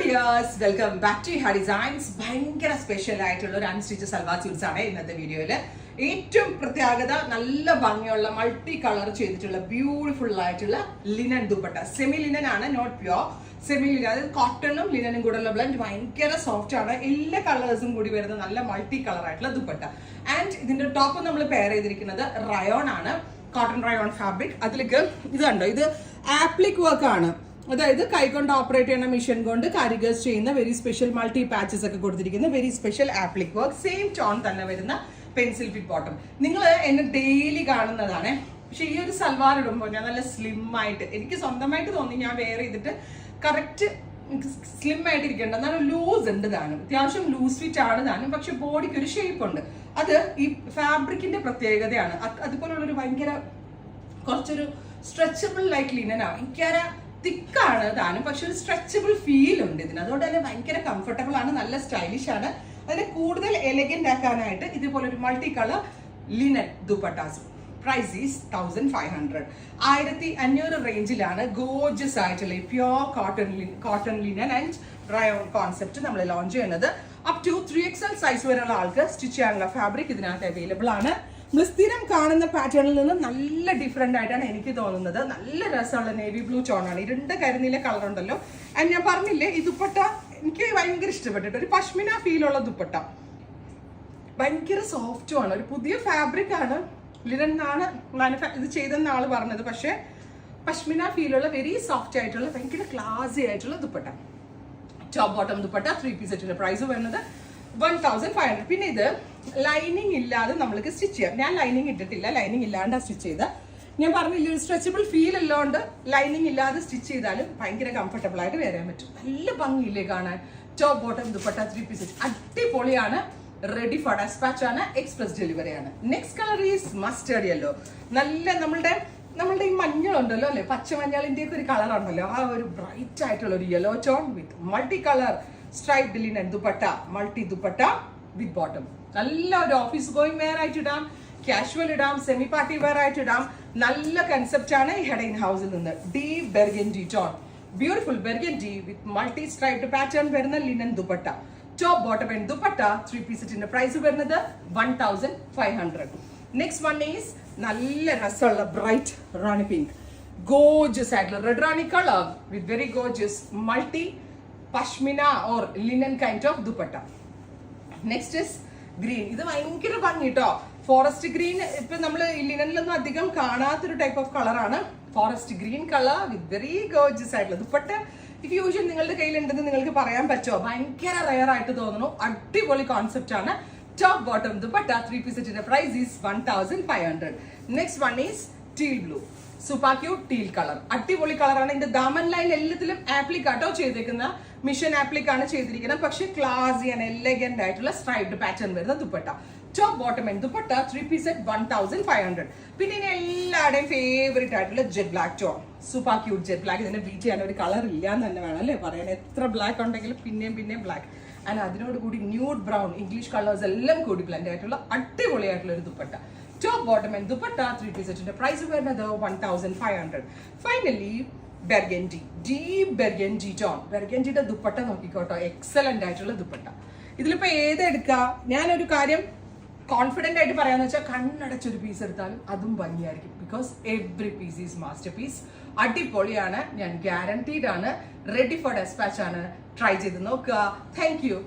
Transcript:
Dears, welcome back to ഹാ designs. ഭയങ്കര special ആയിട്ടുള്ള ഒരു അൺസ്റ്റിച്ച് സൽവാർ സ്യൂട്ട്സ് ആണ് ഇന്നത്തെ വീഡിയോയില്. ഏറ്റവും പ്രത്യേകത നല്ല ഭംഗിയുള്ള മൾട്ടി കളർ ചെയ്തിട്ടുള്ള ബ്യൂട്ടിഫുൾ ആയിട്ടുള്ള ലിനൻ ദുപ്പട്ട. സെമി ലിനൻ ആണ്, നോട്ട് പ്യോർ. സെമി ലിനൻ, അതായത് കോട്ടണും ലിനനും കൂടെ ഉള്ള ബ്ലെൻഡ്. ഭയങ്കര സോഫ്റ്റ് ആണ്, എല്ലാ കളേഴ്സും കൂടി വരുന്ന നല്ല മൾട്ടി കളർ ആയിട്ടുള്ള ദുപ്പട്ട. ആൻഡ് ഇതിന്റെ ടോപ്പ് നമ്മൾ പെയർ ചെയ്തിരിക്കുന്നത് റയോൺ ആണ്, കോട്ടൺ റയോൺ ഫാബ്രിക്. അതിലേക്ക് ഇത് കണ്ടോ, ഇത് ആപ്ലിക് വർക്ക് ആണ്, അതായത് കൈകൊണ്ട് ഓപ്പറേറ്റ് ചെയ്യുന്ന മെഷീൻ കൊണ്ട് കാരിഗേഴ്സ് ചെയ്യുന്ന വെരി സ്പെഷ്യൽ മൾട്ടി പാച്ചസ് ഒക്കെ കൊടുത്തിരിക്കുന്ന very special appliqué work. Same tone തന്നെ വരുന്ന പെൻസിൽ ഫിറ്റ് ബോട്ടം. നിങ്ങൾ എന്നെ ഡെയിലി കാണുന്നതാണ്, പക്ഷെ ഈ ഒരു സൽവാർ ഇടുമ്പോൾ ഞാൻ നല്ല സ്ലിം ആയിട്ട്, എനിക്ക് സ്വന്തമായിട്ട് തോന്നി ഞാൻ വെയർ ചെയ്തിട്ട് കറക്റ്റ് സ്ലിം ആയിട്ട് ഇരിക്കേണ്ട. എന്നാലും ലൂസ് ഉണ്ട് താനും, അത്യാവശ്യം ലൂസ് ഫിറ്റ് ആണ് താനും, പക്ഷെ ബോഡിക്ക് ഒരു ഷേപ്പ് ഉണ്ട്. അത് ഈ ഫാബ്രിക്കിന്റെ പ്രത്യേകതയാണ്. അതുപോലുള്ളൊരു ഭയങ്കര കുറച്ചൊരു സ്ട്രെച്ചബിൾ ലൈക്ക് ലിനനാണ്, ഭയങ്കര തിക്കാണ് താനും, പക്ഷെ ഒരു സ്ട്രെച്ചബിൾ ഫീൽ ഉണ്ട് ഇതിന്. അതുകൊണ്ട് തന്നെ ഭയങ്കര കംഫർട്ടബിൾ ആണ്, നല്ല സ്റ്റൈലിഷ് ആണ്. അതിനെ കൂടുതൽ എലഗന്റ് ആക്കാനായിട്ട് ഇതുപോലെ ഒരു multi colour linen dupattas. Price is 1500. 1500 റേഞ്ചിലാണ് ഗോർജസ് ആയിട്ടുള്ള pure cotton linen and rayon concept നമ്മൾ ലോഞ്ച് ചെയ്യുന്നത്. അപ് ടു 3XL സൈസ് വരെയുള്ള ആൾക്ക് സ്റ്റിച്ച് ചെയ്യാനുള്ള ഫാബ്രിക് ഇതിനകത്ത് അവൈലബിൾ ആണ്. നമ്മൾ സ്ഥിരം കാണുന്ന പാറ്റേണിൽ നിന്ന് നല്ല ഡിഫറെന്റ് ആയിട്ടാണ് എനിക്ക് തോന്നുന്നത്. നല്ല രസമുള്ള നേവി ബ്ലൂ ടോണാണ്, ഇരുണ്ട കരിനീല കളർ ഉണ്ടല്ലോ. ആൻഡ് ഞാൻ പറഞ്ഞില്ലേ, ഈ ദുപ്പട്ട എനിക്ക് ഭയങ്കര ഇഷ്ടപ്പെട്ടിട്ട്, ഒരു പഷ്മിന ഫീലുള്ള ദുപ്പട്ട, ഭയങ്കര സോഫ്റ്റും ആണ്. ഒരു പുതിയ ഫാബ്രിക് ആണ്, ലിനൻ ആണ് ഇത് ചെയ്തെന്ന ആള് പറഞ്ഞത്, പക്ഷെ പഷ്മിന ഫീലുള്ള വെരി സോഫ്റ്റ് ആയിട്ടുള്ള ഭയങ്കര ക്ലാസി ആയിട്ടുള്ള dupatta. Top bottom dupatta 3 piece സെറ്റിന്റെ പ്രൈസ് വരുന്നത് 1500. പിന്നെ ഇത് ലൈനിങ് ഇല്ലാതെ നമ്മൾക്ക് സ്റ്റിച്ച് ചെയ്യാം. ഞാൻ ലൈനിങ് ഇട്ടിട്ടില്ല, ലൈനിങ് ഇല്ലാണ്ട് സ്റ്റിച്ച് ചെയ്ത. ഞാൻ പറഞ്ഞില്ല, ഒരു സ്ട്രെച്ചബിൾ ഫീൽ ഉള്ളതുകൊണ്ട് ലൈനിങ് ഇല്ലാതെ സ്റ്റിച്ച് ചെയ്താലും ഭയങ്കര കംഫർട്ടബിൾ ആയിട്ട് വരാൻ പറ്റും. നല്ല ഭംഗിയില്ലേ കാണാൻ. Top bottom dupatta 3 piece set അടിപൊളിയാണ്. റെഡി ഫോർ ഡെസ്പാച്ച് ആണ്, എക്സ്പ്രസ് ഡെലിവറി ആണ്. Next colour is mustard yellow. നല്ല നമ്മളുടെ ഈ മഞ്ഞളുണ്ടല്ലോ അല്ലെ, പച്ചമഞ്ഞളിന്റെ ഒക്കെ ഒരു കളർ ഉണ്ടല്ലോ, ആ ഒരു ബ്രൈറ്റ് ആയിട്ടുള്ള ഒരു യെല്ലോ ടോൺ വിത്ത് multi colour striped linen dupatta, multi dupatta വിത്ത് ബോട്ടം. നല്ല ഒരു ഓഫീസ് ഗോയിങ് വെയർ ആയിട്ട് ഇടാം, കാഷ്വൽ ഇടാം, സെമി പാർട്ടി വെയർ ആയിട്ട് ഇടാം. നല്ല കൺസെപ്റ്റ് ആണ് ഹെഡൈൻ ഹൗസിൽ നിന്ന്. Deep burgundy tone, beautiful burgundy with multi striped pattern വരുന്ന linen dupatta. Top bottom and dupatta 3 piece സെറ്റിന്റെ പ്രൈസ് വരുന്നത് 1500. നെക്സ്റ്റ് വൺ ഈസ് നല്ല രസമുള്ള ബ്രൈറ്റ് റാണി പിങ്ക്, ഗോർജസ് ആയിട്ടുള്ള red rani colour with very gorgeous multi pashmina or linen kind of dupatta. Next is green. ഇത് ഭയങ്കര ഭംഗി കേട്ടോ, ഫോറസ്റ്റ് ഗ്രീൻ. ഇപ്പൊ നമ്മൾ ലിനനിലൊന്നും അധികം കാണാത്തൊരു ടൈപ്പ് ഓഫ് കളറാണ് forest green colour with very Gorges ആയിട്ടുള്ള ദുപ്പട്ട. ഈ ഫ്യൂഷൻ നിങ്ങളുടെ കയ്യിലുണ്ടെന്ന് നിങ്ങൾക്ക് പറയാൻ പറ്റുമോ? ഭയങ്കര റയർ ആയിട്ട് തോന്നുന്നു, അടിപൊളി കോൺസെപ്റ്റ് ആണ്. ടോപ്പ് ബോട്ടം ദുപ്പട്ട 3 പീസ് സെറ്റിന്റെ price is 1500. Next one is teal blue, super cute teal colour. അടിപൊളി കളറാണ്. ഇതിന്റെ ദാമൻ ലൈൻ എല്ലാത്തിലും ആപ്ലിക് ആട്ടോ ചെയ്തേക്കുന്ന, മിഷൻ ആപ്ലിക് ആണ് ചെയ്തിരിക്കുന്നത്, പക്ഷെ ക്ലാസി ആൻഡ് എലഗന്റ് ആയിട്ടുള്ള സ്ട്രൈപ്ഡ് പാറ്റേൺ വരുന്ന dupatta. Top bottom and dupatta 3 piece set 1500. പിന്നെ ഇനി എല്ലാവരുടെയും ഫേവറേറ്റ് ആയിട്ടുള്ള jet black tone, super cute jet black. ഇതിനെ ബീറ്റ് ചെയ്യാൻ ഒരു കളർ ഇല്ല എന്ന് തന്നെ വേണം അല്ലേ പറയാൻ. എത്ര ബ്ലാക്ക് ഉണ്ടെങ്കിലും പിന്നെയും ബ്ലാക്ക്. ആൻഡ് അതിനോട് കൂടി ന്യൂഡ് ബ്രൗൺ, ഇംഗ്ലീഷ് കളേഴ്സ് എല്ലാം കൂടി ബ്ലെൻഡ് ആയിട്ടുള്ള അടിപൊളിയായിട്ടുള്ള ഒരു dupatta. Top bottom and dupatta 3 piece സെറ്റിന്റെ പ്രൈസ് വരുന്നത് 1500. Finally burgundy, deep burgundy tone. ബെർഗൻഡിയുടെ ദുപ്പട്ട നോക്കിക്കോട്ടോ, എക്സലന്റ് ആയിട്ടുള്ള ദുപ്പട്ട. ഇതിലിപ്പോ ഏതെടുക്കുക? ഞാനൊരു കാര്യം കോൺഫിഡന്റ് ആയിട്ട് പറയാന്ന് വെച്ചാൽ, കണ്ണടച്ചൊരു പീസ് എടുത്താലും അതും ഭംഗിയായിരിക്കും. Because every piece is masterpiece. അടിപൊളിയാണ്, ഞാൻ ഗ്യാരണ്ടീഡ് ആണ്. റെഡി ഫോർ ഡെസ്പാച്ച് ആണ്. ട്രൈ ചെയ്ത് നോക്കുക. Thank U.